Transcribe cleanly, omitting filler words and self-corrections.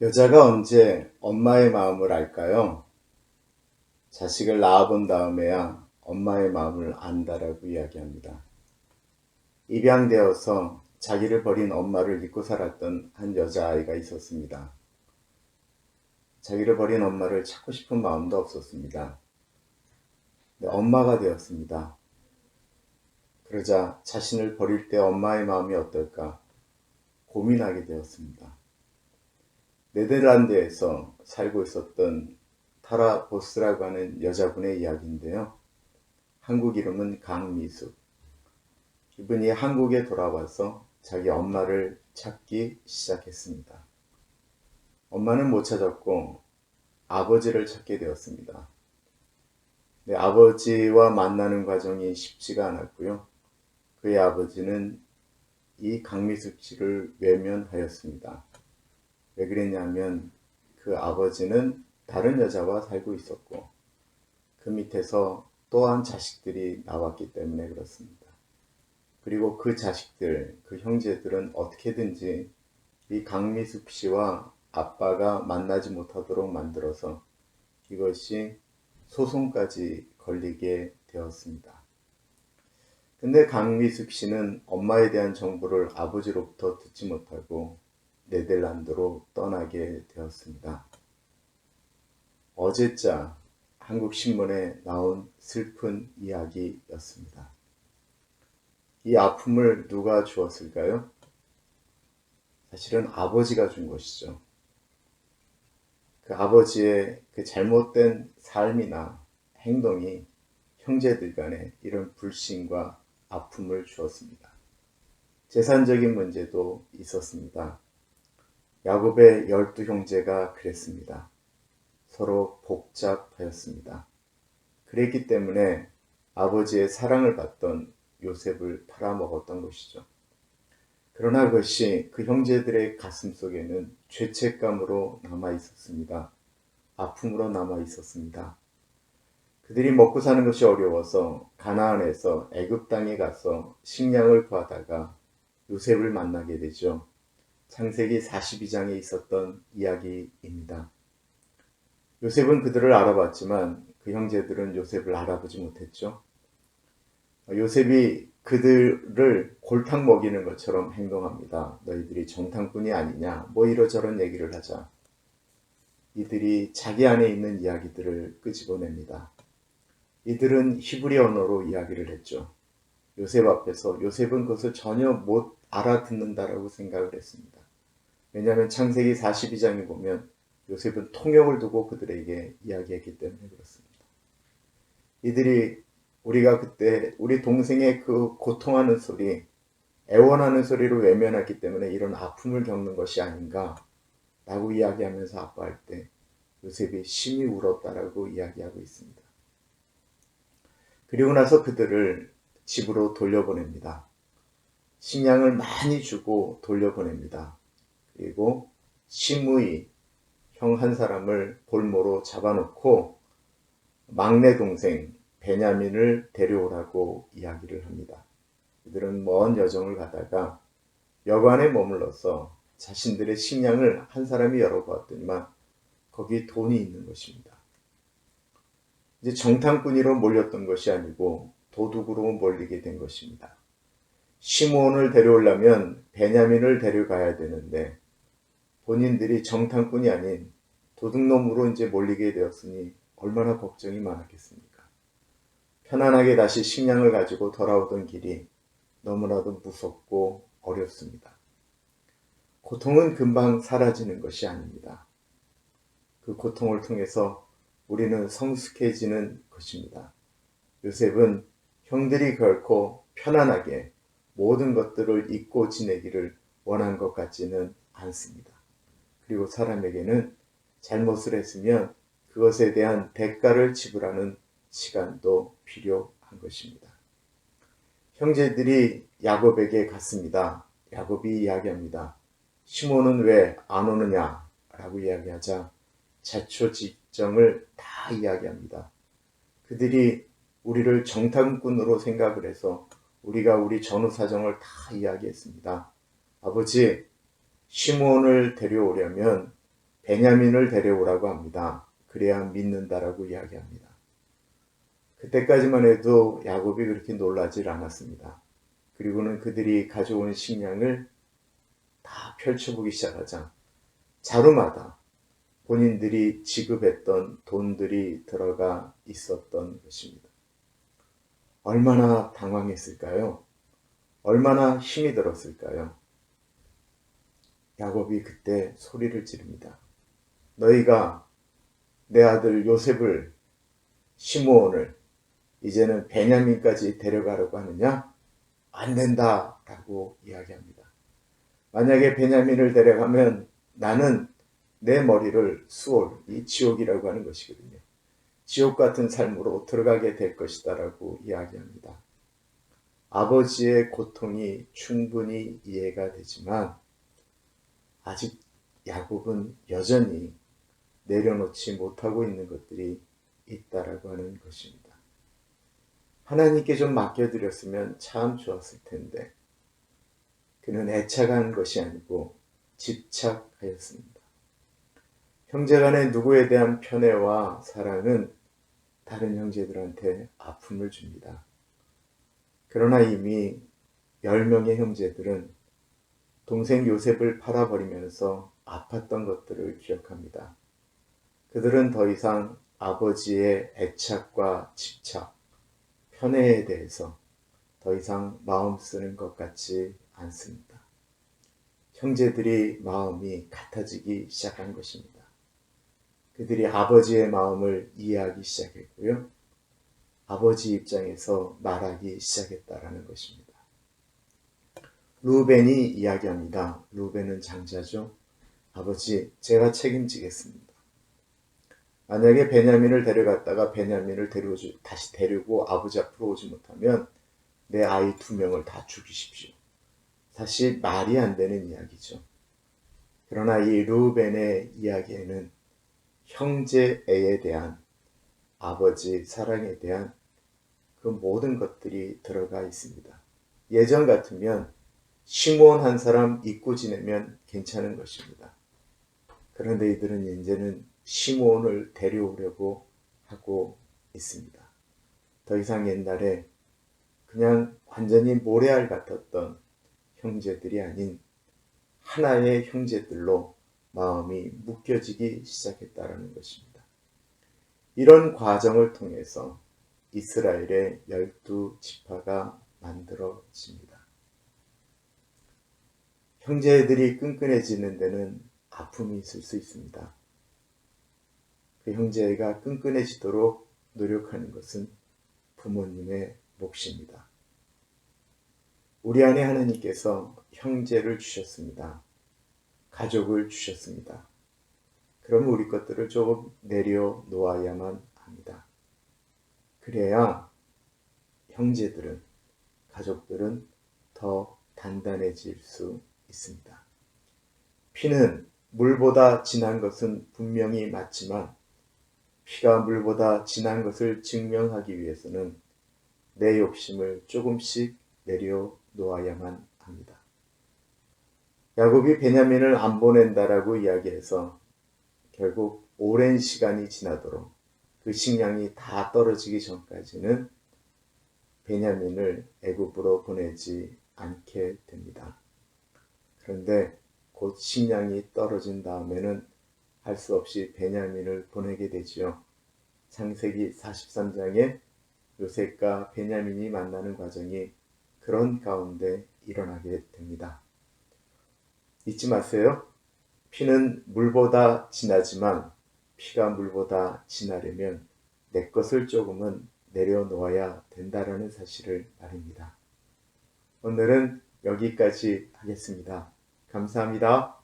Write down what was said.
여자가 언제 엄마의 마음을 알까요? 자식을 낳아본 다음에야 엄마의 마음을 안다라고 이야기합니다. 입양되어서 자기를 버린 엄마를 잊고 살았던 한 여자아이가 있었습니다. 자기를 버린 엄마를 찾고 싶은 마음도 없었습니다. 근데 엄마가 되었습니다. 그러자 자신을 버릴 때 엄마의 마음이 어떨까 고민하게 되었습니다. 네덜란드에서 살고 있었던 타라 보스라고 하는 여자분의 이야기인데요. 한국 이름은 강미숙. 이분이 한국에 돌아와서 자기 엄마를 찾기 시작했습니다. 엄마는 못 찾았고 아버지를 찾게 되었습니다. 네, 아버지와 만나는 과정이 쉽지가 않았고요. 그의 아버지는 이 강미숙 씨를 외면하였습니다. 왜 그랬냐면 그 아버지는 다른 여자와 살고 있었고 그 밑에서 또한 자식들이 나왔기 때문에 그렇습니다. 그리고 그 자식들, 그 형제들은 어떻게든지 이 강미숙 씨와 아빠가 만나지 못하도록 만들어서 이것이 소송까지 걸리게 되었습니다. 근데 강미숙 씨는 엄마에 대한 정보를 아버지로부터 듣지 못하고 네덜란드로 떠나게 되었습니다. 어제자 한국신문에 나온 슬픈 이야기였습니다. 이 아픔을 누가 주었을까요? 사실은 아버지가 준 것이죠. 그 아버지의 그 잘못된 삶이나 행동이 형제들 간에 이런 불신과 아픔을 주었습니다. 재산적인 문제도 있었습니다. 야곱의 12형제가 그랬습니다. 서로 복잡하였습니다. 그랬기 때문에 아버지의 사랑을 받던 요셉을 팔아먹었던 것이죠. 그러나 그것이 그 형제들의 가슴 속에는 죄책감으로 남아 있었습니다. 아픔으로 남아 있었습니다. 그들이 먹고 사는 것이 어려워서 가나안에서 애굽 땅에 가서 식량을 구하다가 요셉을 만나게 되죠. 창세기 42장에 있었던 이야기입니다. 요셉은 그들을 알아봤지만 그 형제들은 요셉을 알아보지 못했죠. 요셉이 그들을 골탕 먹이는 것처럼 행동합니다. 너희들이 정탐꾼이 아니냐 뭐 이러저런 얘기를 하자 이들이 자기 안에 있는 이야기들을 끄집어냅니다. 이들은 히브리 언어로 이야기를 했죠. 요셉 앞에서 요셉은 그것을 전혀 못 알아듣는다라고 생각을 했습니다. 왜냐하면 창세기 42장에 보면 요셉은 통역을 두고 그들에게 이야기했기 때문에 그렇습니다. 이들이 우리가 그때 우리 동생의 그 고통하는 소리, 애원하는 소리를 외면했기 때문에 이런 아픔을 겪는 것이 아닌가 라고 이야기하면서 아파할 때 요셉이 심히 울었다라고 이야기하고 있습니다. 그리고 나서 그들을 집으로 돌려보냅니다. 식량을 많이 주고 돌려보냅니다. 그리고 시므이 형 한 사람을 볼모로 잡아놓고 막내 동생 베냐민을 데려오라고 이야기를 합니다. 그들은 먼 여정을 가다가 여관에 머물러서 자신들의 식량을 한 사람이 열어보았더니만 거기 돈이 있는 것입니다. 이제 정탐꾼으로 몰렸던 것이 아니고 도둑으로 몰리게 된 것입니다. 시므온을 데려오려면 베냐민을 데려가야 되는데 본인들이 정탐꾼이 아닌 도둑놈으로 이제 몰리게 되었으니 얼마나 걱정이 많았겠습니까? 편안하게 다시 식량을 가지고 돌아오던 길이 너무나도 무섭고 어렵습니다. 고통은 금방 사라지는 것이 아닙니다. 그 고통을 통해서 우리는 성숙해지는 것입니다. 요셉은 형들이 결코 편안하게 모든 것들을 잊고 지내기를 원한 것 같지는 않습니다. 그리고 사람에게는 잘못을 했으면 그것에 대한 대가를 지불하는 시간도 필요한 것입니다. 형제들이 야곱에게 갔습니다. 야곱이 이야기합니다. 시몬은 왜 안 오느냐 라고 이야기하자 자초지정을 다 이야기합니다. 그들이 우리를 정탐꾼으로 생각을 해서 우리가 우리 전후 사정을 다 이야기했습니다. 아버지, 시몬을 데려오려면 베냐민을 데려오라고 합니다. 그래야 믿는다라고 이야기합니다. 그때까지만 해도 야곱이 그렇게 놀라질 않았습니다. 그리고는 그들이 가져온 식량을 다 펼쳐보기 시작하자 자루마다 본인들이 지급했던 돈들이 들어가 있었던 것입니다. 얼마나 당황했을까요? 얼마나 힘이 들었을까요? 야곱이 그때 소리를 지릅니다. 너희가 내 아들 요셉을, 시므온을 이제는 베냐민까지 데려가려고 하느냐? 안 된다 라고 이야기합니다. 만약에 베냐민을 데려가면 나는 내 머리를 수올, 이 지옥이라고 하는 것이거든요. 지옥 같은 삶으로 들어가게 될 것이다 라고 이야기합니다. 아버지의 고통이 충분히 이해가 되지만 아직 야곱은 여전히 내려놓지 못하고 있는 것들이 있다라고 하는 것입니다. 하나님께 좀 맡겨드렸으면 참 좋았을 텐데 그는 애착한 것이 아니고 집착하였습니다. 형제간의 누구에 대한 편애와 사랑은 다른 형제들한테 아픔을 줍니다. 그러나 이미 10명의 형제들은 동생 요셉을 팔아버리면서 아팠던 것들을 기억합니다. 그들은 더 이상 아버지의 애착과 집착, 편애에 대해서 더 이상 마음 쓰는 것 같지 않습니다. 형제들이 마음이 같아지기 시작한 것입니다. 그들이 아버지의 마음을 이해하기 시작했고요. 아버지 입장에서 말하기 시작했다라는 것입니다. 루벤이 이야기합니다. 루벤은 장자죠. 아버지, 제가 책임지겠습니다. 만약에 베냐민을 데려갔다가 베냐민을 다시 데리고 아버지 앞으로 오지 못하면 내 아이 2명을 다 죽이십시오. 사실 말이 안 되는 이야기죠. 그러나 이 루벤의 이야기에는 형제애에 대한 아버지 사랑에 대한 그 모든 것들이 들어가 있습니다. 예전 같으면 시므온 한 사람 잊고 지내면 괜찮은 것입니다. 그런데 이들은 이제는 시므온을 데려오려고 하고 있습니다. 더 이상 옛날에 그냥 완전히 모래알 같았던 형제들이 아닌 하나의 형제들로 마음이 묶여지기 시작했다는 것입니다. 이런 과정을 통해서 이스라엘의 12지파가 만들어집니다. 형제들이 끈끈해지는 데는 아픔이 있을 수 있습니다. 그 형제가 끈끈해지도록 노력하는 것은 부모님의 몫입니다. 우리 안에 하나님께서 형제를 주셨습니다. 가족을 주셨습니다. 그러면 우리 것들을 조금 내려놓아야만 합니다. 그래야 형제들은, 가족들은 더 단단해질 수 있습니다. 피는 물보다 진한 것은 분명히 맞지만 피가 물보다 진한 것을 증명하기 위해서는 내 욕심을 조금씩 내려놓아야만 합니다. 야곱이 베냐민을 안 보낸다라고 이야기해서 결국 오랜 시간이 지나도록 그 식량이 다 떨어지기 전까지는 베냐민을 애굽으로 보내지 않게 됩니다. 그런데 곧 식량이 떨어진 다음에는 할 수 없이 베냐민을 보내게 되지요. 창세기 43장에 요셉과 베냐민이 만나는 과정이 그런 가운데 일어나게 됩니다. 잊지 마세요. 피는 물보다 진하지만 피가 물보다 진하려면 내 것을 조금은 내려놓아야 된다라는 사실을 말입니다. 오늘은 여기까지 하겠습니다. 감사합니다.